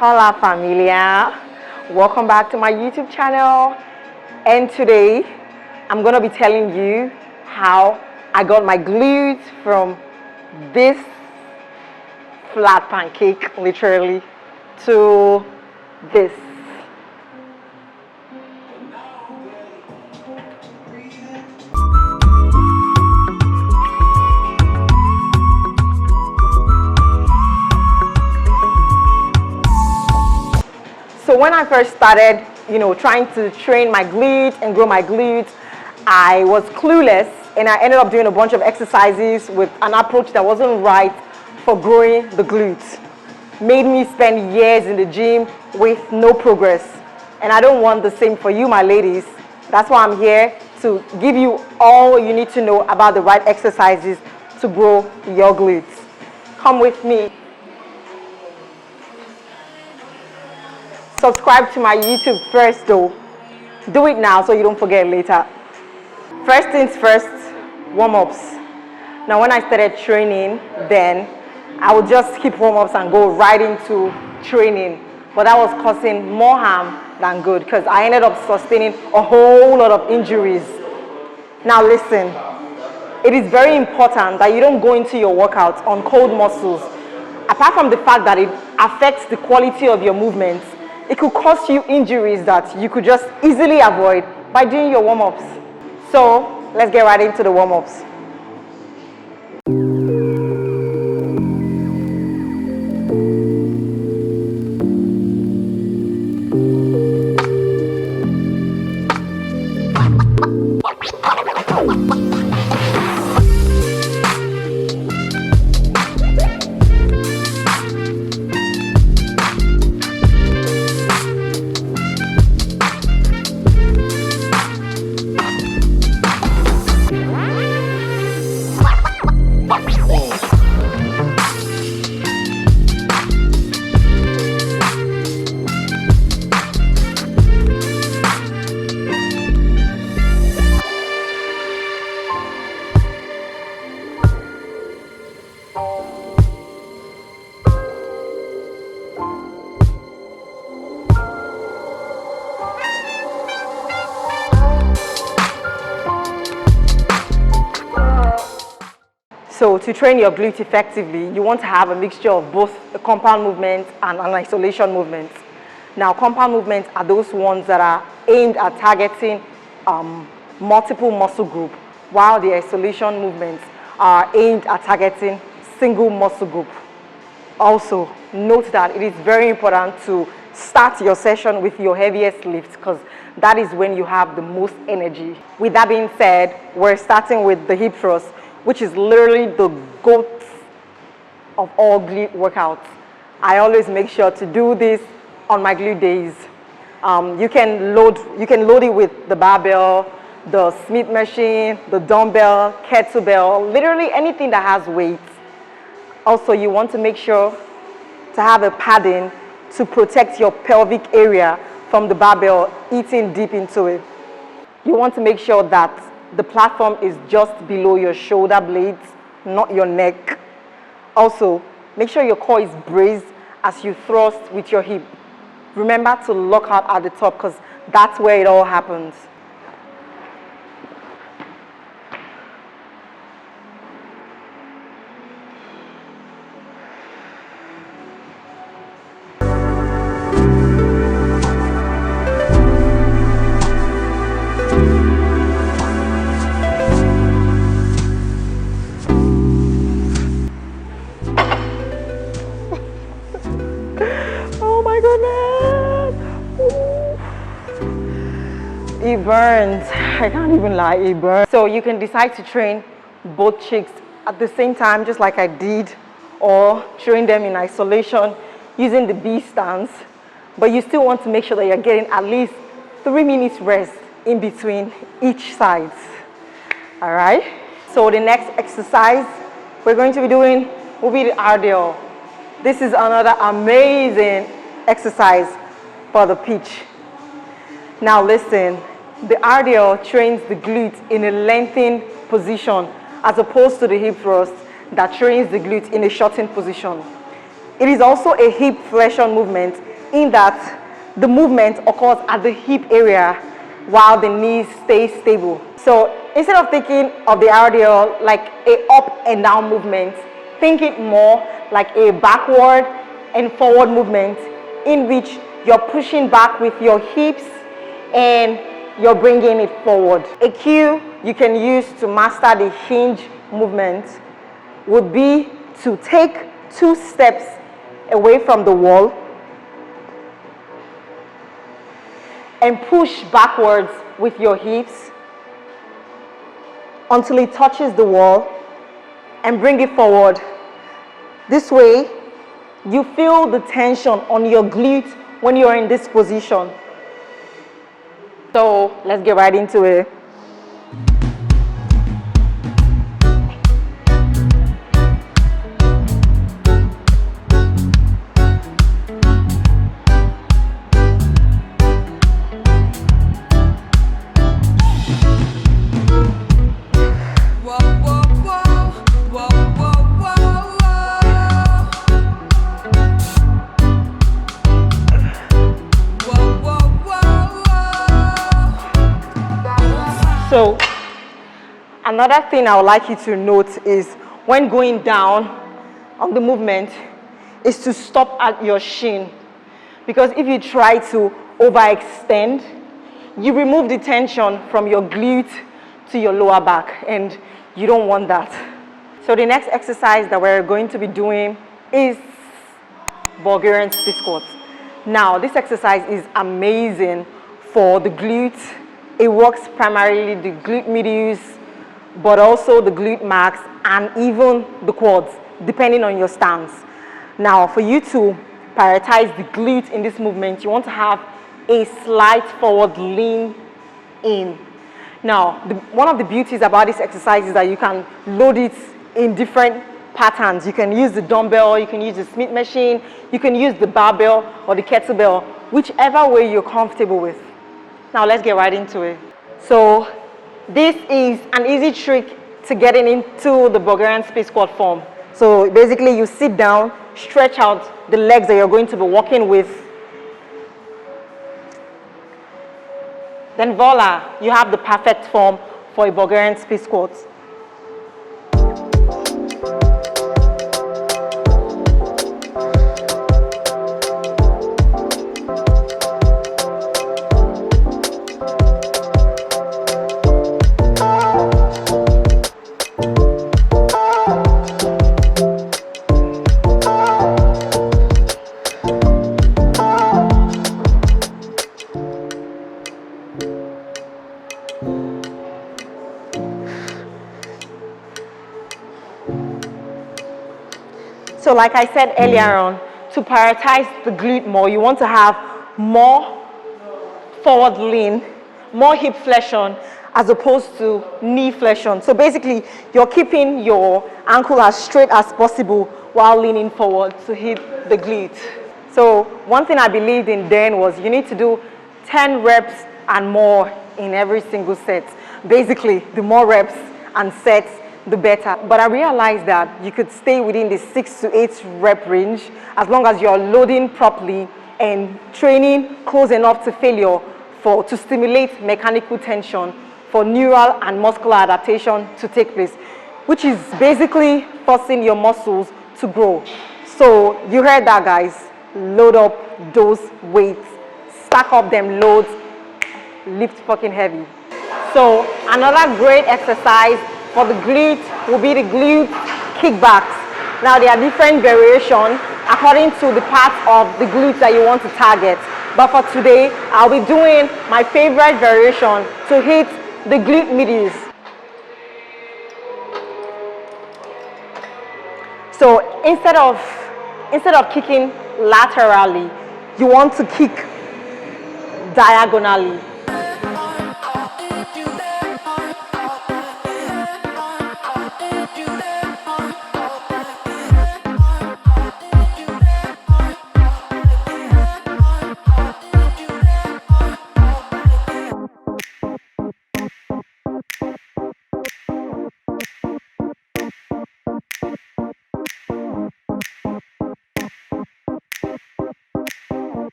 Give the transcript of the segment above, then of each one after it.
Hola familia, welcome back to my YouTube channel, and today I'm gonna be telling you how I got my glutes from this flat pancake literally to this. So when I first started, trying to train my glutes and grow my glutes, I was clueless and I ended up doing a bunch of exercises with an approach that wasn't right for growing the glutes. Made me spend years in the gym with no progress. And I don't want the same for you, my ladies. That's why I'm here to give you all you need to know about the right exercises to grow your glutes. Come with me. Subscribe to my YouTube first though. Do it now so you don't forget later. First things first, warm-ups. Now when I started training, then I would just skip warm-ups and go right into training. But that was causing more harm than good because I ended up sustaining a whole lot of injuries. Now listen, it is very important that you don't go into your workouts on cold muscles. Apart from the fact that it affects the quality of your movements, it could cause you injuries that you could just easily avoid by doing your warm-ups. So let's get right into the warm-ups. So to train your glute effectively, you want to have a mixture of both a compound movement and an isolation movement. Now, compound movements are those ones that are aimed at targeting multiple muscle groups, while the isolation movements are aimed at targeting single muscle group. Also, note that it is very important to start your session with your heaviest lift because that is when you have the most energy. With that being said, we're starting with the hip thrust, which is literally the GOAT of all glute workouts. I always make sure to do this on my glute days. You can load it with the barbell, the Smith machine, the dumbbell, kettlebell, literally anything that has weight. Also, you want to make sure to have a padding to protect your pelvic area from the barbell eating deep into it. You want to make sure that the platform is just below your shoulder blades, not your neck. Also, make sure your core is braced as you thrust with your hip. Remember to lock out at the top because that's where it all happens. It burns. I can't even lie, it burns. So you can decide to train both cheeks at the same time, just like I did, or train them in isolation using the B stance. But you still want to make sure that you're getting at least 3 minutes rest in between each side. All right? So the next exercise we're going to be doing will be the RDL. This is another amazing exercise for the pitch. Now listen, the RDL trains the glute in a lengthened position as opposed to the hip thrust that trains the glute in a shortened position. It is also a hip flexion movement in that the movement occurs at the hip area while the knees stay stable. So instead of thinking of the RDL like a up and down movement, think it more like a backward and forward movement in which you're pushing back with your hips and you're bringing it forward. A cue you can use to master the hinge movement would be to take 2 steps away from the wall and push backwards with your hips until it touches the wall and bring it forward. This way, you feel the tension on your glute when you're in this position. So let's get right into it. So another thing I would like you to note is when going down on the movement is to stop at your shin, because if you try to overextend, you remove the tension from your glute to your lower back, and you don't want that. So the next exercise that we're going to be doing is Bulgarian split squat. Now this exercise is amazing for the glute. It works primarily the glute medius, but also the glute max and even the quads, depending on your stance. Now, for you to prioritize the glute in this movement, you want to have a slight forward lean in. Now, one of the beauties about this exercise is that you can load it in different patterns. You can use the dumbbell, you can use the Smith machine, you can use the barbell or the kettlebell, whichever way you're comfortable with. Now let's get right into it. So this is an easy trick to getting into the Bulgarian split squat form. So basically you sit down, stretch out the legs that you're going to be working with. Then voila, you have the perfect form for a Bulgarian split squat. So like I said earlier on, to prioritize the glute more, you want to have more forward lean, more hip flexion as opposed to knee flexion. So basically, you're keeping your ankle as straight as possible while leaning forward to hit the glute. So one thing I believed in then was you need to do 10 reps and more in every single set. Basically, the more reps and sets, the better. But I realized that you could stay within the 6 to 8 rep range as long as you're loading properly and training close enough to failure to stimulate mechanical tension for neural and muscular adaptation to take place, which is basically forcing your muscles to grow. So you heard that, guys. Load up those weights, stack up them loads, lift fucking heavy. So another great exercise for the glute will be the glute kickbacks. Now there are different variations according to the part of the glute that you want to target. But for today, I'll be doing my favorite variation to hit the glute medius. So instead of kicking laterally, you want to kick diagonally.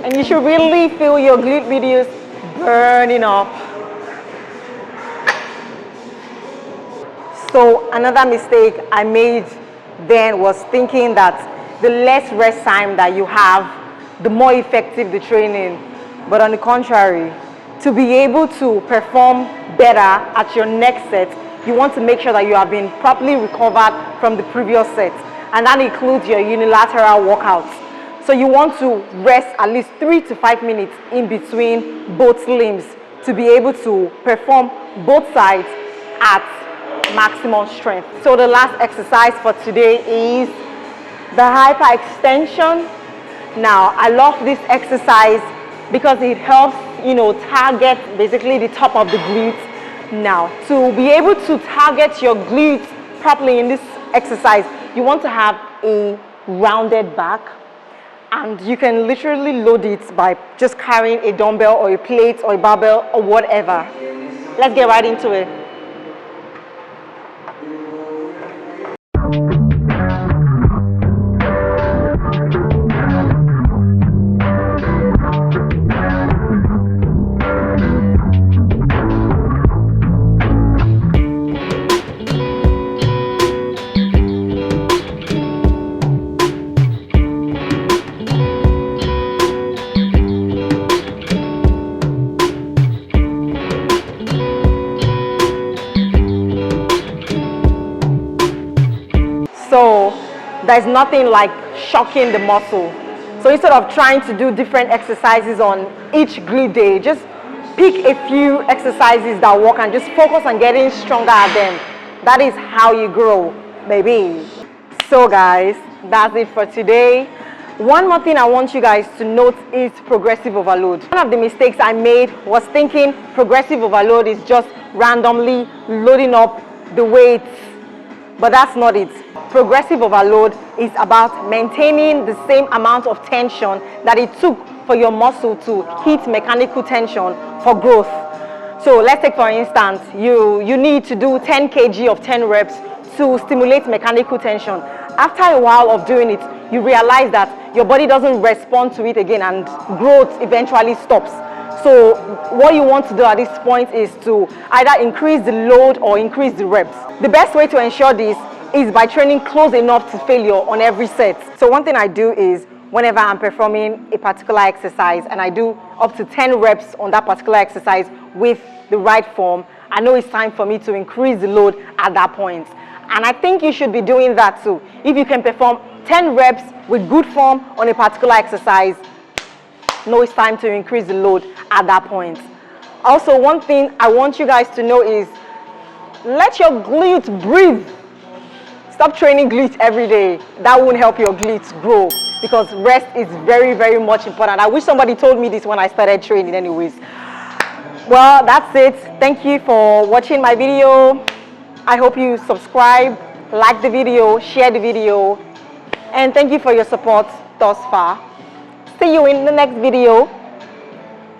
And you should really feel your glute videos burning up. So another mistake I made then was thinking that the less rest time that you have, the more effective the training. But on the contrary, to be able to perform better at your next set, you want to make sure that you have been properly recovered from the previous set. And that includes your unilateral workouts. So you want to rest at least 3 to 5 minutes in between both limbs to be able to perform both sides at maximum strength. So the last exercise for today is the hyperextension. Now, I love this exercise because it helps, target basically the top of the glutes. Now, to be able to target your glutes properly in this exercise, you want to have a rounded back, and you can literally load it by just carrying a dumbbell or a plate or a barbell or whatever. Let's get right into it. So there's nothing like shocking the muscle. So instead of trying to do different exercises on each glute day, just pick a few exercises that work and just focus on getting stronger at them. That is how you grow, baby. So guys, that's it for today. One more thing I want you guys to note is progressive overload. One of the mistakes I made was thinking progressive overload is just randomly loading up the weights, but that's not it. Progressive overload is about maintaining the same amount of tension that it took for your muscle to hit mechanical tension for growth. So let's take for instance, you need to do 10 kg of 10 reps to stimulate mechanical tension. After a while of doing it, you realize that your body doesn't respond to it again and growth eventually stops. So what you want to do at this point is to either increase the load or increase the reps. The best way to ensure this is by training close enough to failure on every set. So one thing I do is whenever I'm performing a particular exercise and I do up to 10 reps on that particular exercise with the right form, I know it's time for me to increase the load at that point. And I think you should be doing that too. If you can perform 10 reps with good form on a particular exercise, know it's time to increase the load at that point. Also, one thing I want you guys to know is let your glutes breathe. Stop training glutes every day. That won't help your glutes grow because rest is very, very much important. I wish somebody told me this when I started training anyways. Well, that's it. Thank you for watching my video. I hope you subscribe, like the video, share the video, and thank you for your support thus far. See you in the next video.